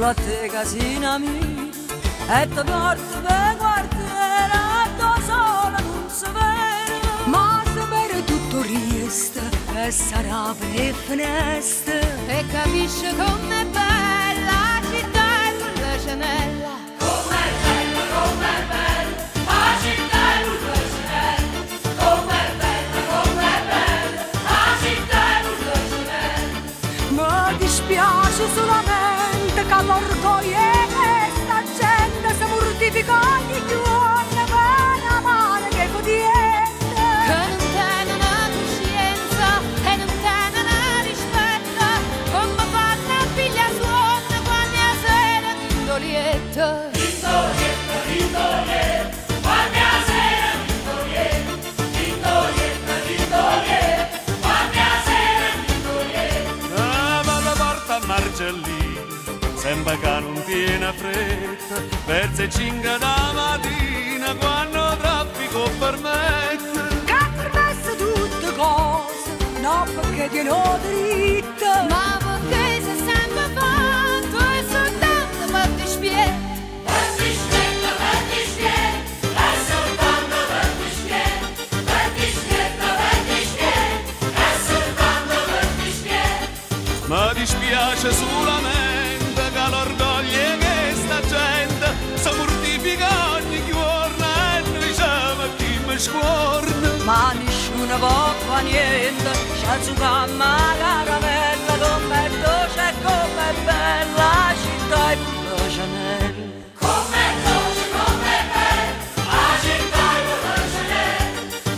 solo a te casina mia, e ti porto per guardare sola non si vede, ma sapere tutto resta e sarà per le finestre, e capisce com'è bella la città e quella cenella. Com'è bella la città e quella cenella, com'è bella la città e quella cenella. Mi dispiace solamente che l'orgoglio è questa gente si mortifica ogni giorno per amare che codietta, che non tiene una coscienza e non tiene una rispetto, come fanno a figlia suona quando a sera Vittorietta. Vittorietta, Vittorietta, quando a sera Vittorietta, Vittorietta, Vittorietta, quando a sera Vittorietta. Ah, ma la porta a Marcellino, sembra che non tiene fretta, verso 5 da mattina quando traffico permette. Che permesse tutte cose, non perché glielo diritto, ma perché si sempre fatto e soltanto per dispiede. Per dispiede, è soltanto per dispiede, per dispiede, è soltanto per dispiede. Mi dispiace solamente che l'orgoglio è che sta gente si mortifica ogni giorno e noi siamo chi mi scorna. Ma nessuno può fare niente, c'è su camma caramella, com'è dolce e com'è bella la città e quella cenella. Com'è dolce, com'è bella la città e quella cenella,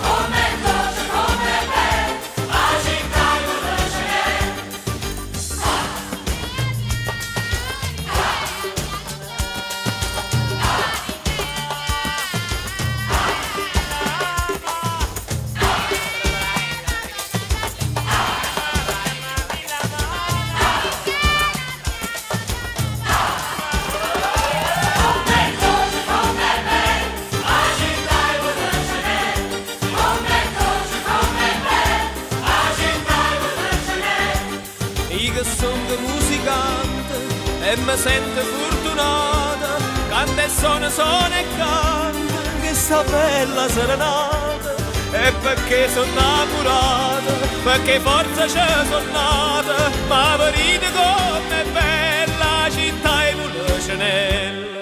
com'è dolce, com'è bella la città e quella cenella. Io che sono musicante e mi sento fortunata, canto e sono e canto che sta bella serenata, e perché sono innamorata, perché forza c'è sono nata, ma vedete com'è bella la città e quella cenella.